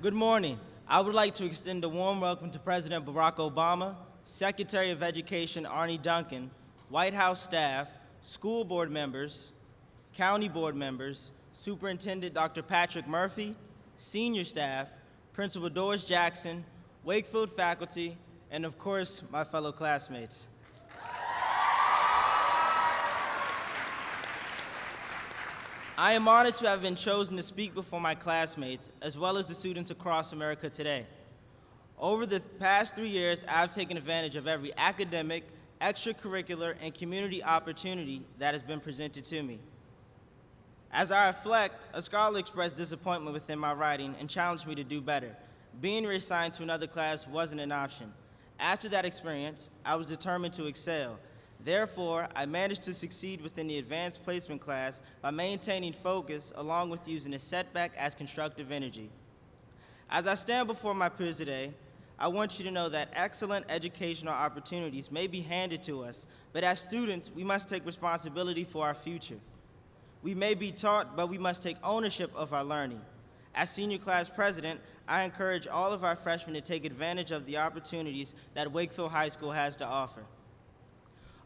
Good morning. I would like to extend a warm welcome to President Barack Obama, Secretary of Education Arne Duncan, White House staff, school board members, county board members, Superintendent Dr. Patrick Murphy, senior staff, Principal Doris Jackson, Wakefield faculty, and of course, my fellow classmates. I am honored to have been chosen to speak before my classmates, as well as the students across America today. Over the past 3 years, I've taken advantage of every academic, extracurricular, and community opportunity that has been presented to me. As I reflect, a scholar expressed disappointment within my writing and challenged me to do better. Being reassigned to another class wasn't an option. After that experience, I was determined to excel. Therefore, I managed to succeed within the advanced placement class by maintaining focus along with using a setback as constructive energy. As I stand before my peers today, I want you to know that excellent educational opportunities may be handed to us, but as students, we must take responsibility for our future. We may be taught, but we must take ownership of our learning. As senior class president, I encourage all of our freshmen to take advantage of the opportunities that Wakefield High School has to offer.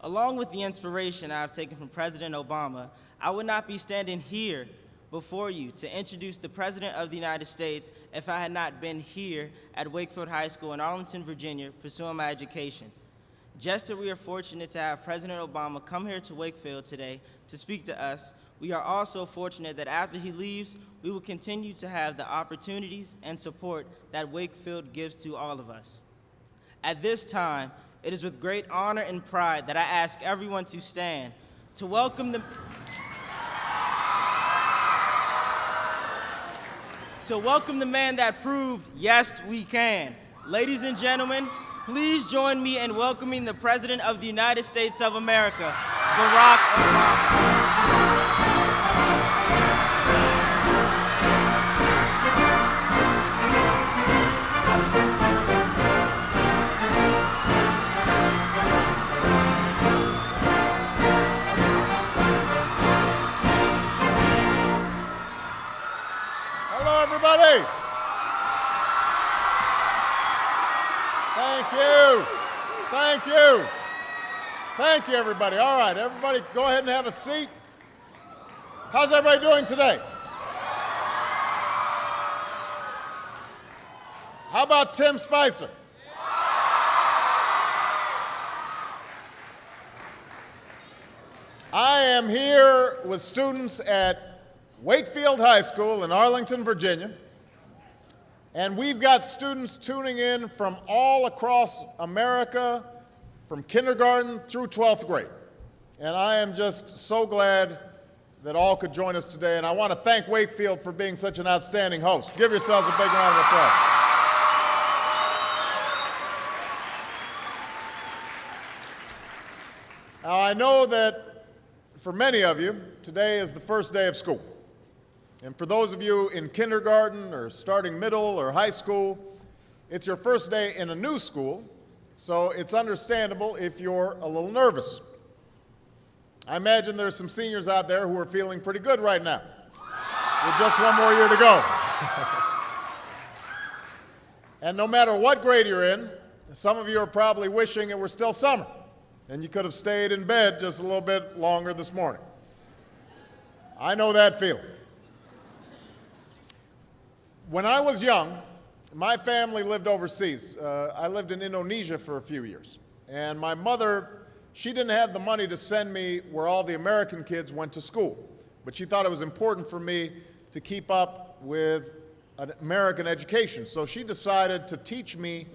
Along with the inspiration I have taken from President Obama, I would not be standing here before you to introduce the President of the United States if I had not been here at Wakefield High School in Arlington, Virginia, pursuing my education. Just as we are fortunate to have President Obama come here to Wakefield today to speak to us, we are also fortunate that after he leaves, we will continue to have the opportunities and support that Wakefield gives to all of us. At this time, it is with great honor and pride that I ask everyone to stand to welcome the man that proved, yes, we can. Ladies and gentlemen, please join me in welcoming the President of the United States of America, Barack Obama. Everybody. Thank you. Thank you. Thank you, everybody. All right, everybody go ahead and have a seat. How's everybody doing today? How about Tim Spicer? I am here with students at Wakefield High School in Arlington, Virginia, and we've got students tuning in from all across America, from kindergarten through 12th grade. And I am just so glad that all could join us today, and I want to thank Wakefield for being such an outstanding host. Give yourselves a big round of applause. Now, I know that for many of you, today is the first day of school. And for those of you in kindergarten or starting middle or high school, it's your first day in a new school, so it's understandable if you're a little nervous. I imagine there's some seniors out there who are feeling pretty good right now, with just one more year to go. And no matter what grade you're in, some of you are probably wishing it were still summer, and you could have stayed in bed just a little bit longer this morning. I know that feeling. When I was young, my family lived overseas. I lived in Indonesia for a few years. And my mother, she didn't have the money to send me where all the American kids went to school. But she thought it was important for me to keep up with an American education. So she decided to teach me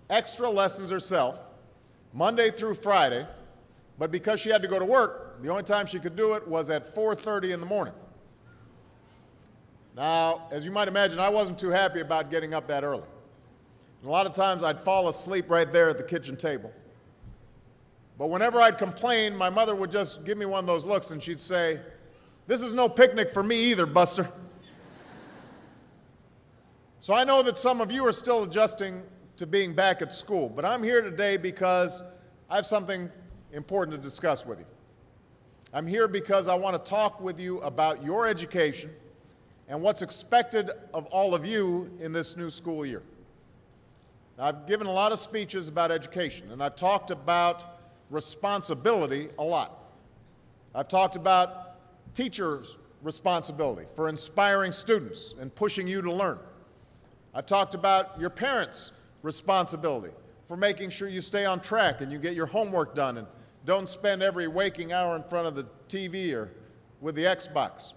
extra lessons herself, Monday through Friday. But because she had to go to work, the only time she could do it was at 4:30 in the morning. Now, as you might imagine, I wasn't too happy about getting up that early. And a lot of times I'd fall asleep right there at the kitchen table. But whenever I'd complain, my mother would just give me one of those looks and she'd say, "This is no picnic for me either, Buster." So I know that some of you are still adjusting to being back at school, but I'm here today because I have something important to discuss with you. I'm here because I want to talk with you about your education and what's expected of all of you in this new school year. I've given a lot of speeches about education, and I've talked about responsibility a lot. I've talked about teachers' responsibility for inspiring students and pushing you to learn. I've talked about your parents' responsibility for making sure you stay on track and you get your homework done and don't spend every waking hour in front of the TV or with the Xbox.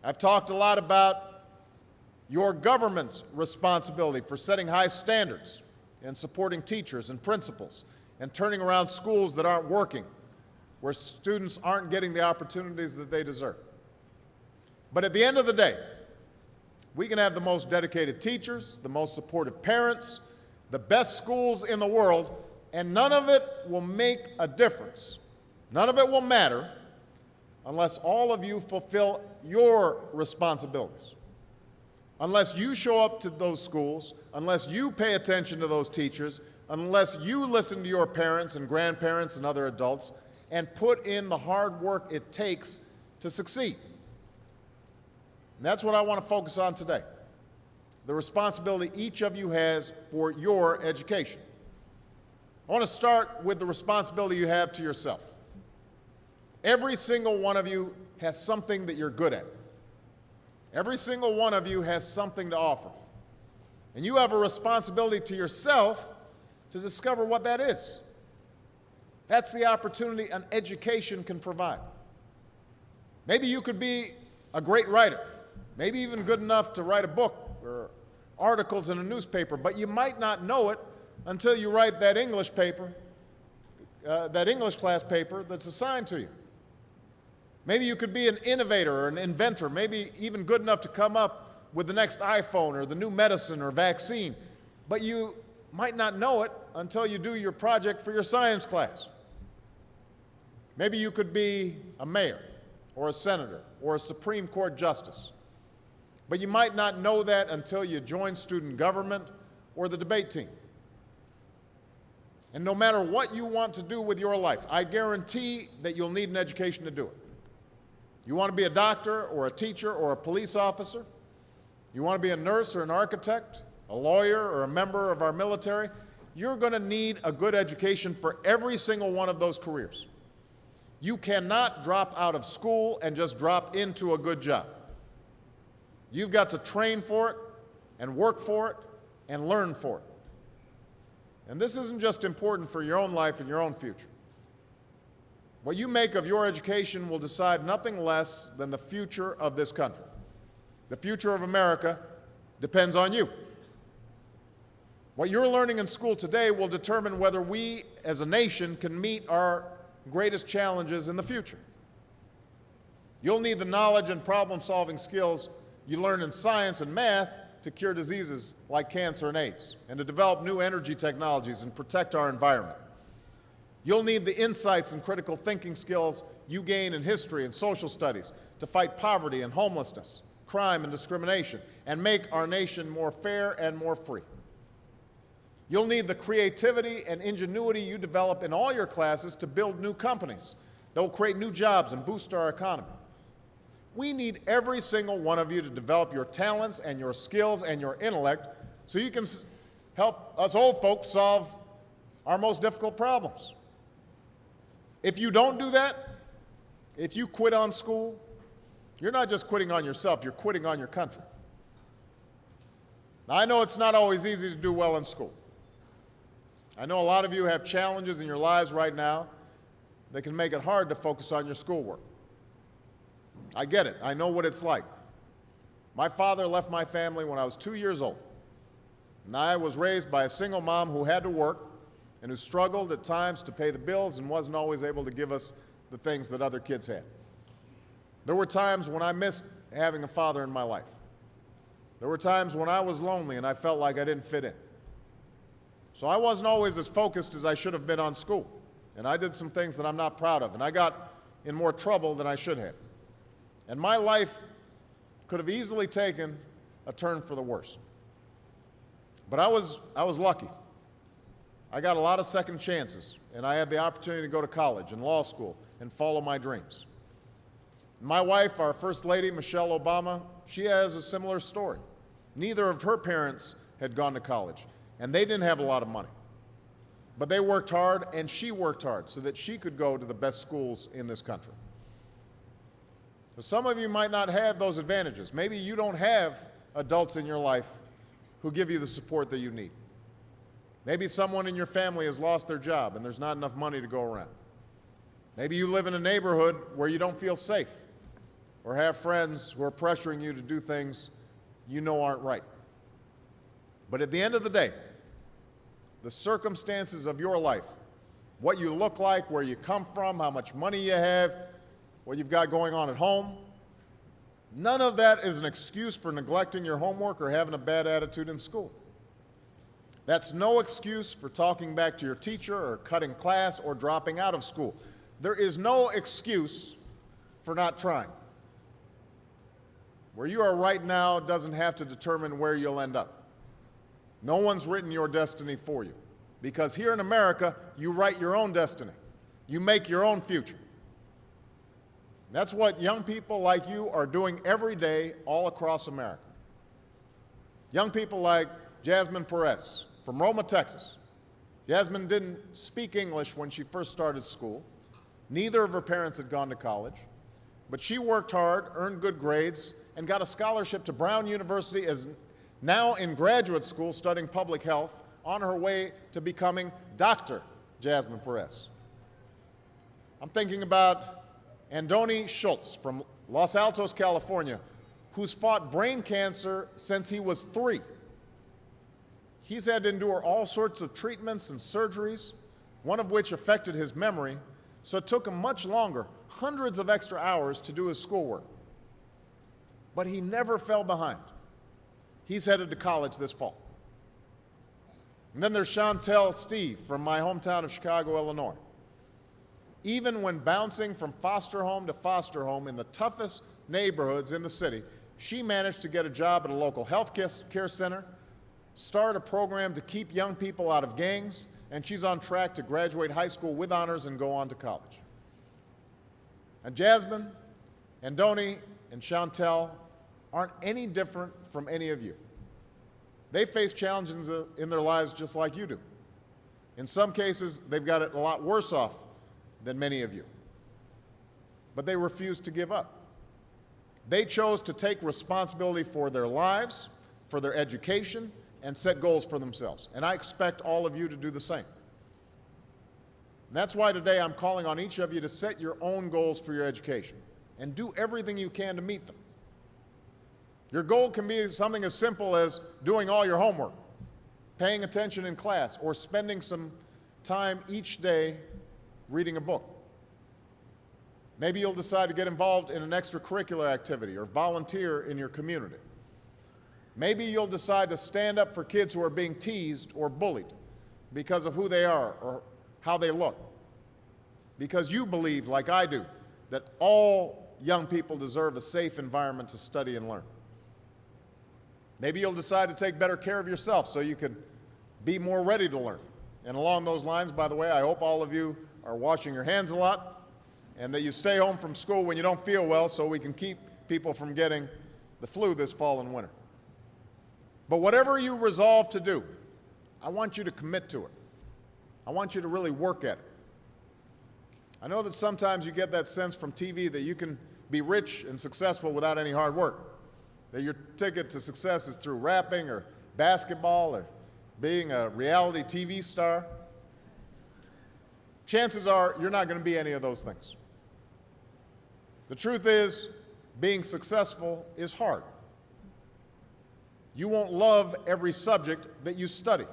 I've talked a lot about your government's responsibility for setting high standards and supporting teachers and principals and turning around schools that aren't working, where students aren't getting the opportunities that they deserve. But at the end of the day, we can have the most dedicated teachers, the most supportive parents, the best schools in the world, and none of it will make a difference. None of it will matter unless all of you fulfill your responsibilities. Unless you show up to those schools, unless you pay attention to those teachers, unless you listen to your parents and grandparents and other adults and put in the hard work it takes to succeed. And that's what I want to focus on today, the responsibility each of you has for your education. I want to start with the responsibility you have to yourself. Every single one of you has something that you're good at. Every single one of you has something to offer. And you have a responsibility to yourself to discover what that is. That's the opportunity an education can provide. Maybe you could be a great writer, maybe even good enough to write a book or articles in a newspaper, but you might not know it until you write that English paper, that English class paper that's assigned to you. Maybe you could be an innovator or an inventor, maybe even good enough to come up with the next iPhone or the new medicine or vaccine, but you might not know it until you do your project for your science class. Maybe you could be a mayor or a senator or a Supreme Court justice, but you might not know that until you join student government or the debate team. And no matter what you want to do with your life, I guarantee that you'll need an education to do it. You want to be a doctor or a teacher or a police officer? You want to be a nurse or an architect, a lawyer or a member of our military? You're going to need a good education for every single one of those careers. You cannot drop out of school and just drop into a good job. You've got to train for it and work for it and learn for it. And this isn't just important for your own life and your own future. What you make of your education will decide nothing less than the future of this country. The future of America depends on you. What you're learning in school today will determine whether we as a nation can meet our greatest challenges in the future. You'll need the knowledge and problem-solving skills you learn in science and math to cure diseases like cancer and AIDS, and to develop new energy technologies and protect our environment. You'll need the insights and critical thinking skills you gain in history and social studies to fight poverty and homelessness, crime and discrimination, and make our nation more fair and more free. You'll need the creativity and ingenuity you develop in all your classes to build new companies that will create new jobs and boost our economy. We need every single one of you to develop your talents and your skills and your intellect so you can help us old folks solve our most difficult problems. If you don't do that, if you quit on school, you're not just quitting on yourself, you're quitting on your country. Now, I know it's not always easy to do well in school. I know a lot of you have challenges in your lives right now that can make it hard to focus on your schoolwork. I get it. I know what it's like. My father left my family when I was 2 years old, and I was raised by a single mom who had to work and who struggled at times to pay the bills and wasn't always able to give us the things that other kids had. There were times when I missed having a father in my life. There were times when I was lonely and I felt like I didn't fit in. So I wasn't always as focused as I should have been on school, and I did some things that I'm not proud of, and I got in more trouble than I should have. And my life could have easily taken a turn for the worse. But I was lucky. I got a lot of second chances, and I had the opportunity to go to college and law school and follow my dreams. My wife, our First Lady, Michelle Obama, she has a similar story. Neither of her parents had gone to college, and they didn't have a lot of money. But they worked hard, and she worked hard so that she could go to the best schools in this country. So some of you might not have those advantages. Maybe you don't have adults in your life who give you the support that you need. Maybe someone in your family has lost their job and there's not enough money to go around. Maybe you live in a neighborhood where you don't feel safe or have friends who are pressuring you to do things you know aren't right. But at the end of the day, the circumstances of your life, what you look like, where you come from, how much money you have, what you've got going on at home, none of that is an excuse for neglecting your homework or having a bad attitude in school. That's no excuse for talking back to your teacher or cutting class or dropping out of school. There is no excuse for not trying. Where you are right now doesn't have to determine where you'll end up. No one's written your destiny for you, because here in America, you write your own destiny. You make your own future. That's what young people like you are doing every day all across America. Young people like Jasmine Perez from Roma, Texas. Jasmine didn't speak English when she first started school. Neither of her parents had gone to college, but she worked hard, earned good grades, and got a scholarship to Brown University, as now in graduate school studying public health, on her way to becoming Dr. Jasmine Perez. I'm thinking about Andoni Schultz from Los Altos, California, who's fought brain cancer since he was 3. He's had to endure all sorts of treatments and surgeries, one of which affected his memory, so it took him much longer, hundreds of extra hours, to do his schoolwork. But he never fell behind. He's headed to college this fall. And then there's Chantel Steve from my hometown of Chicago, Illinois. Even when bouncing from foster home to foster home in the toughest neighborhoods in the city, she managed to get a job at a local health care center, start a program to keep young people out of gangs, and she's on track to graduate high school with honors and go on to college. And Jasmine, Andoni, and Chantel aren't any different from any of you. They face challenges in their lives just like you do. In some cases, they've got it a lot worse off than many of you. But they refuse to give up. They chose to take responsibility for their lives, for their education, and set goals for themselves. And I expect all of you to do the same. And that's why today I'm calling on each of you to set your own goals for your education and do everything you can to meet them. Your goal can be something as simple as doing all your homework, paying attention in class, or spending some time each day reading a book. Maybe you'll decide to get involved in an extracurricular activity or volunteer in your community. Maybe you'll decide to stand up for kids who are being teased or bullied because of who they are or how they look. Because you believe, like I do, that all young people deserve a safe environment to study and learn. Maybe you'll decide to take better care of yourself so you can be more ready to learn. And along those lines, by the way, I hope all of you are washing your hands a lot and that you stay home from school when you don't feel well so we can keep people from getting the flu this fall and winter. But whatever you resolve to do, I want you to commit to it. I want you to really work at it. I know that sometimes you get that sense from TV that you can be rich and successful without any hard work, that your ticket to success is through rapping or basketball or being a reality TV star. Chances are you're not going to be any of those things. The truth is, being successful is hard. You won't love every subject that you study.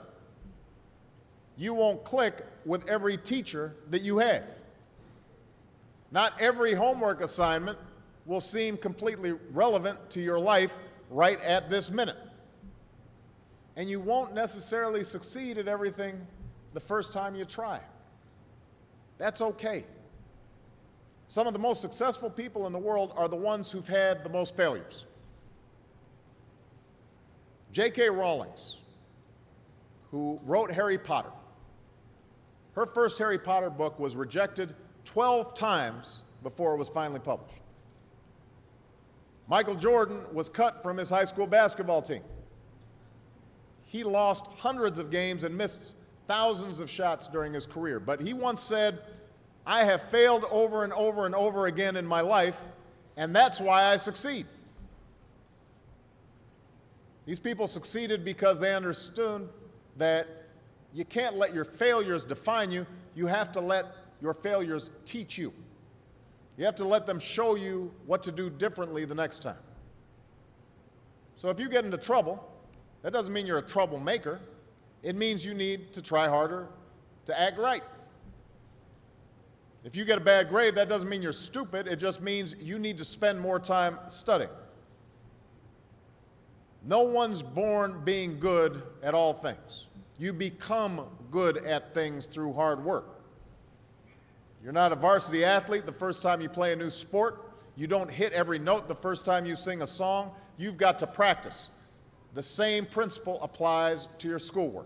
You won't click with every teacher that you have. Not every homework assignment will seem completely relevant to your life right at this minute. And you won't necessarily succeed at everything the first time you try. That's okay. Some of the most successful people in the world are the ones who've had the most failures. J.K. Rowling, who wrote Harry Potter, her first Harry Potter book was rejected 12 times before it was finally published. Michael Jordan was cut from his high school basketball team. He lost hundreds of games and missed thousands of shots during his career. But he once said, "I have failed over and over and over again in my life, and that's why I succeed." These people succeeded because they understood that you can't let your failures define you. You have to let your failures teach you. You have to let them show you what to do differently the next time. So if you get into trouble, that doesn't mean you're a troublemaker. It means you need to try harder to act right. If you get a bad grade, that doesn't mean you're stupid. It just means you need to spend more time studying. No one's born being good at all things. You become good at things through hard work. You're not a varsity athlete the first time you play a new sport. You don't hit every note the first time you sing a song. You've got to practice. The same principle applies to your schoolwork.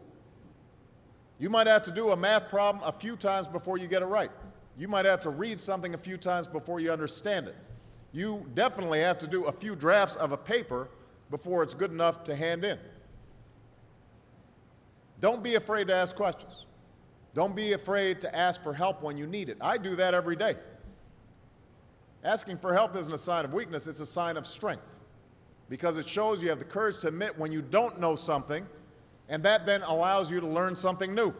You might have to do a math problem a few times before you get it right. You might have to read something a few times before you understand it. You definitely have to do a few drafts of a paper before it's good enough to hand in. Don't be afraid to ask questions. Don't be afraid to ask for help when you need it. I do that every day. Asking for help isn't a sign of weakness, it's a sign of strength, because it shows you have the courage to admit when you don't know something, and that then allows you to learn something new.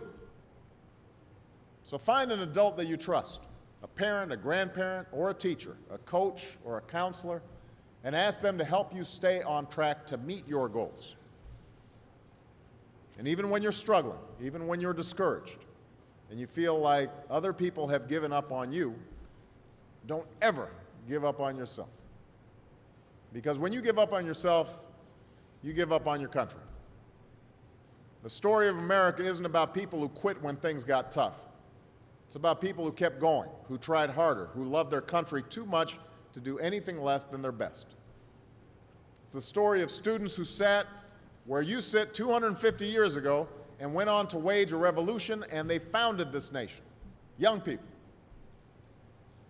So find an adult that you trust, a parent, a grandparent, or a teacher, a coach, or a counselor, and ask them to help you stay on track to meet your goals. And even when you're struggling, even when you're discouraged, and you feel like other people have given up on you, don't ever give up on yourself. Because when you give up on yourself, you give up on your country. The story of America isn't about people who quit when things got tough. It's about people who kept going, who tried harder, who loved their country too much to do anything less than their best. It's the story of students who sat where you sit 250 years ago and went on to wage a revolution, and they founded this nation. Young people.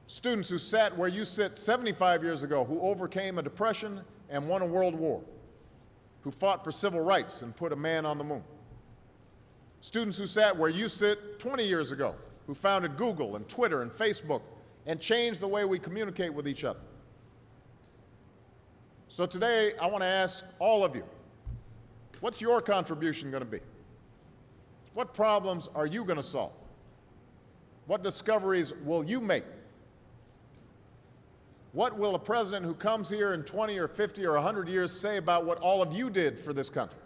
Students who sat where you sit 75 years ago, who overcame a depression and won a world war, who fought for civil rights and put a man on the moon. Students who sat where you sit 20 years ago, who founded Google and Twitter and Facebook and changed the way we communicate with each other. So today, I want to ask all of you, what's your contribution going to be? What problems are you going to solve? What discoveries will you make? What will a president who comes here in 20 or 50 or 100 years say about what all of you did for this country?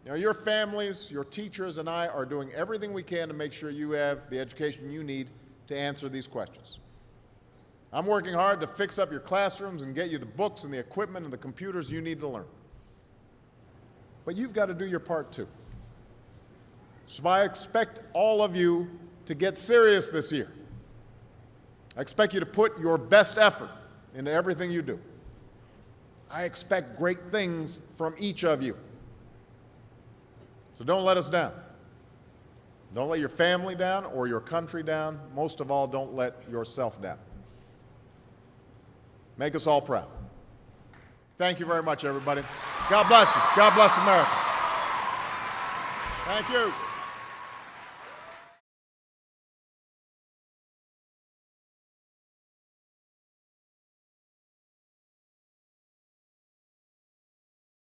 You know, your families, your teachers, and I are doing everything we can to make sure you have the education you need to answer these questions. I'm working hard to fix up your classrooms and get you the books and the equipment and the computers you need to learn. But you've got to do your part too. So I expect all of you to get serious this year. I expect you to put your best effort into everything you do. I expect great things from each of you. So don't let us down. Don't let your family down or your country down. Most of all, don't let yourself down. Make us all proud. Thank you very much, everybody. God bless you. God bless America. Thank you.